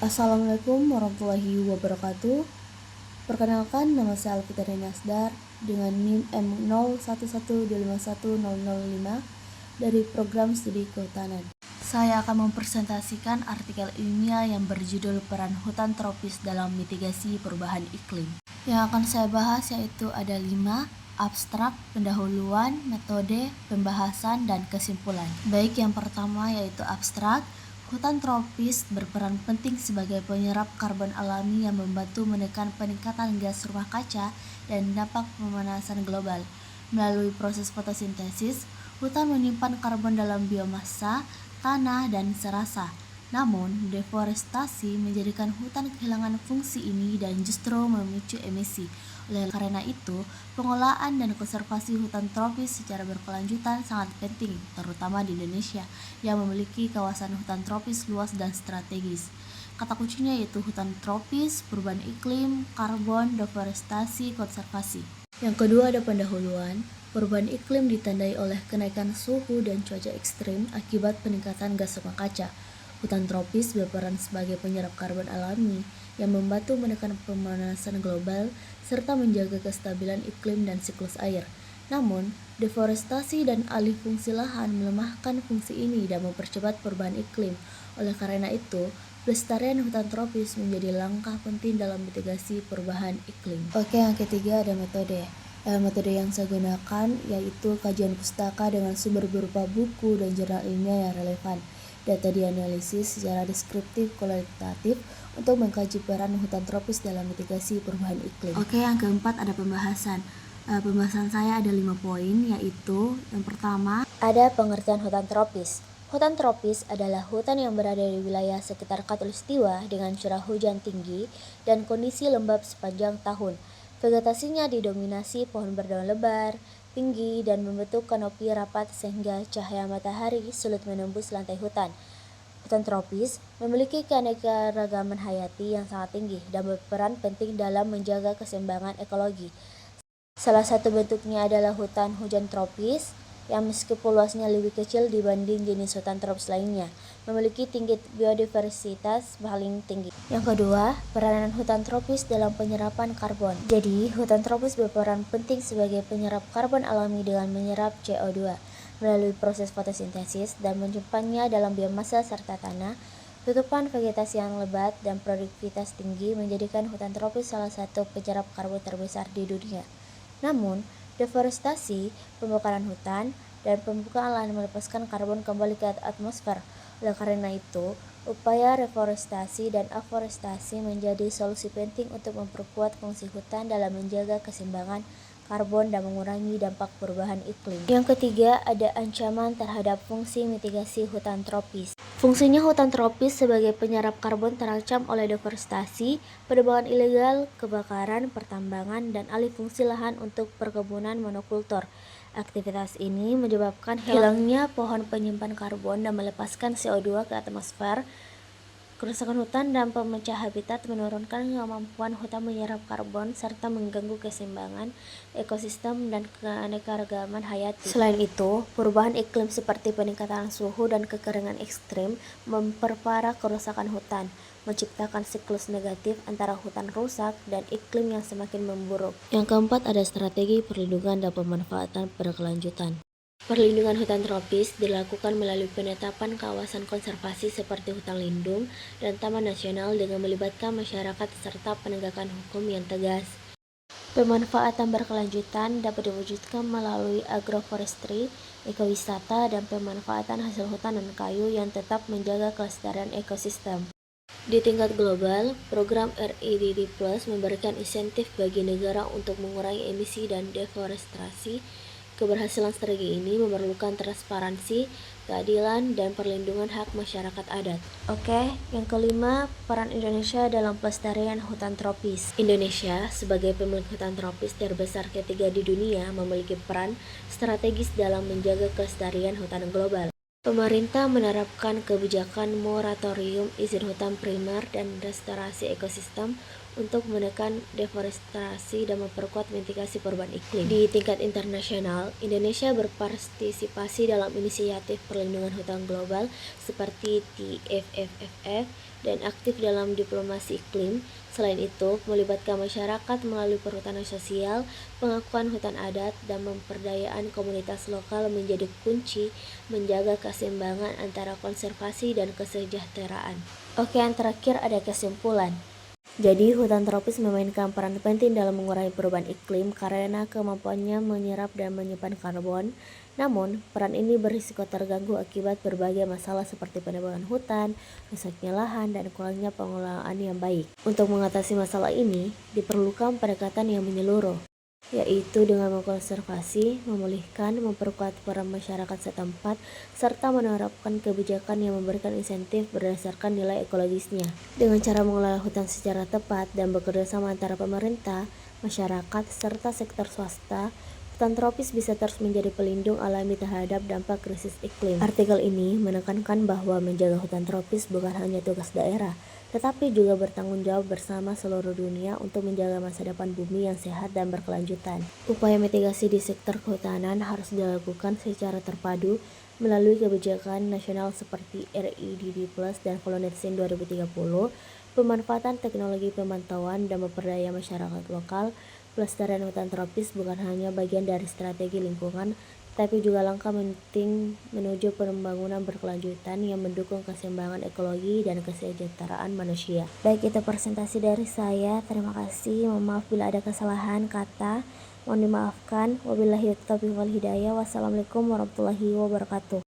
Assalamualaikum warahmatullahi wabarakatuh. Perkenalkan, nama saya Alfitri Nasdar dengan NIM M0112510005 dari Program Studi Kehutanan. Saya akan mempresentasikan artikel ilmiah yang berjudul Peran Hutan Tropis dalam Mitigasi Perubahan Iklim. Yang akan saya bahas yaitu ada 5: abstrak, pendahuluan, metode, pembahasan, dan kesimpulan. Baik, yang pertama yaitu abstrak. Hutan tropis berperan penting sebagai penyerap karbon alami yang membantu menekan peningkatan gas rumah kaca dan dampak pemanasan global. Melalui proses fotosintesis, hutan menyimpan karbon dalam biomassa, tanah, dan serasa. Namun, deforestasi menjadikan hutan kehilangan fungsi ini dan justru memicu emisi. Oleh karena itu, pengelolaan dan konservasi hutan tropis secara berkelanjutan sangat penting, terutama di Indonesia yang memiliki kawasan hutan tropis luas dan strategis. Kata kuncinya yaitu hutan tropis, perubahan iklim, karbon, deforestasi, konservasi. Yang kedua ada pendahuluan. Perubahan iklim ditandai oleh kenaikan suhu dan cuaca ekstrim akibat peningkatan gas rumah kaca. Hutan tropis berperan sebagai penyerap karbon alami yang membantu menekan pemanasan global serta menjaga kestabilan iklim dan siklus air. Namun, deforestasi dan alih fungsi lahan melemahkan fungsi ini dan mempercepat perubahan iklim. Oleh karena itu, pelestarian hutan tropis menjadi langkah penting dalam mitigasi perubahan iklim. Oke, yang ketiga ada metode. Metode yang saya gunakan yaitu kajian pustaka dengan sumber berupa buku dan jurnal ilmiah yang relevan. Data dianalisis secara deskriptif kualitatif untuk mengkaji peran hutan tropis dalam mitigasi perubahan iklim. Oke, yang keempat ada pembahasan. Pembahasan saya ada 5 poin, yaitu yang pertama ada pengertian hutan tropis. Hutan tropis adalah hutan yang berada di wilayah sekitar khatulistiwa dengan curah hujan tinggi dan kondisi lembab sepanjang tahun. Vegetasinya didominasi pohon berdaun lebar, tinggi, dan membentuk kanopi rapat sehingga cahaya matahari sulit menembus lantai hutan. Hutan tropis memiliki keanekaragaman hayati yang sangat tinggi dan berperan penting dalam menjaga keseimbangan ekologi. Salah satu bentuknya adalah hutan hujan tropis, yang meskipun luasnya lebih kecil dibanding jenis hutan tropis lainnya, memiliki tingkat biodiversitas paling tinggi. Yang kedua, peranan hutan tropis dalam penyerapan karbon. Jadi, hutan tropis berperan penting sebagai penyerap karbon alami dengan menyerap CO2 melalui proses fotosintesis dan menyimpannya dalam biomassa serta tanah. Tutupan vegetasi yang lebat dan produktivitas tinggi menjadikan hutan tropis salah satu penyerap karbon terbesar di dunia. Namun, deforestasi, pembakaran hutan, dan pembukaan lahan melepaskan karbon kembali ke atmosfer. Oleh karena itu, upaya reforestasi dan aforestasi menjadi solusi penting untuk memperkuat fungsi hutan dalam menjaga keseimbangan karbon dan mengurangi dampak perubahan iklim. Yang ketiga, ada ancaman terhadap fungsi mitigasi hutan tropis. Fungsinya hutan tropis sebagai penyerap karbon terancam oleh deforestasi, penebangan ilegal, kebakaran, pertambangan, dan alih fungsi lahan untuk perkebunan monokultur. Aktivitas ini menyebabkan hilangnya pohon penyimpan karbon dan melepaskan CO2 ke atmosfer. Kerusakan hutan dan pemecah habitat menurunkan kemampuan hutan menyerap karbon serta mengganggu keseimbangan ekosistem dan keanekaragaman hayati. Selain itu, perubahan iklim seperti peningkatan suhu dan kekeringan ekstrim memperparah kerusakan hutan, menciptakan siklus negatif antara hutan rusak dan iklim yang semakin memburuk. Yang keempat ada strategi perlindungan dan pemanfaatan berkelanjutan. Perlindungan hutan tropis dilakukan melalui penetapan kawasan konservasi seperti hutan lindung dan taman nasional dengan melibatkan masyarakat serta penegakan hukum yang tegas. Pemanfaatan berkelanjutan dapat diwujudkan melalui agroforestry, ekowisata, dan pemanfaatan hasil hutan dan kayu yang tetap menjaga kelestarian ekosistem. Di tingkat global, program REDD+ memberikan insentif bagi negara untuk mengurangi emisi dan deforestasi. Keberhasilan strategi ini memerlukan transparansi, keadilan, dan perlindungan hak masyarakat adat. Oke, yang kelima, peran Indonesia dalam pelestarian hutan tropis. Indonesia, sebagai pemilik hutan tropis terbesar ketiga di dunia, memiliki peran strategis dalam menjaga kelestarian hutan global. Pemerintah menerapkan kebijakan moratorium izin hutan primer dan restorasi ekosistem untuk menekan deforestasi dan memperkuat mitigasi perubahan iklim. Di tingkat internasional, Indonesia berpartisipasi dalam inisiatif perlindungan hutan global seperti TFFF dan aktif dalam diplomasi iklim. Selain itu, melibatkan masyarakat melalui perhutanan sosial, pengakuan hutan adat, dan pemberdayaan komunitas lokal menjadi kunci menjaga keseimbangan antara konservasi dan kesejahteraan. Oke, yang terakhir ada kesimpulan. Jadi, hutan tropis memainkan peran penting dalam mengurangi perubahan iklim karena kemampuannya menyerap dan menyimpan karbon. Namun, peran ini berisiko terganggu akibat berbagai masalah seperti penebangan hutan, rusaknya lahan, dan kurangnya pengelolaan yang baik. Untuk mengatasi masalah ini, diperlukan pendekatan yang menyeluruh, yaitu dengan mengkonservasi, memulihkan, memperkuat peran masyarakat setempat, serta menerapkan kebijakan yang memberikan insentif berdasarkan nilai ekologisnya. Dengan cara mengelola hutan secara tepat dan bekerja sama antara pemerintah, masyarakat, serta sektor swasta, hutan tropis bisa terus menjadi pelindung alami terhadap dampak krisis iklim. Artikel ini menekankan bahwa menjaga hutan tropis bukan hanya tugas daerah, tetapi juga bertanggung jawab bersama seluruh dunia untuk menjaga masa depan bumi yang sehat dan berkelanjutan. Upaya mitigasi di sektor kehutanan harus dilakukan secara terpadu melalui kebijakan nasional seperti REDD+ dan Volunteer 2030, pemanfaatan teknologi pemantauan dan pemberdayaan masyarakat lokal. Pelestarian hutan tropis bukan hanya bagian dari strategi lingkungan, tapi juga langkah penting menuju pembangunan berkelanjutan yang mendukung keseimbangan ekologi dan kesejahteraan manusia. Baik, itu presentasi dari saya. Terima kasih. Mohon maaf bila ada kesalahan kata. Mohon dimaafkan. Wabillahi taufiq wal hidayah. Wassalamualaikum warahmatullahi wabarakatuh.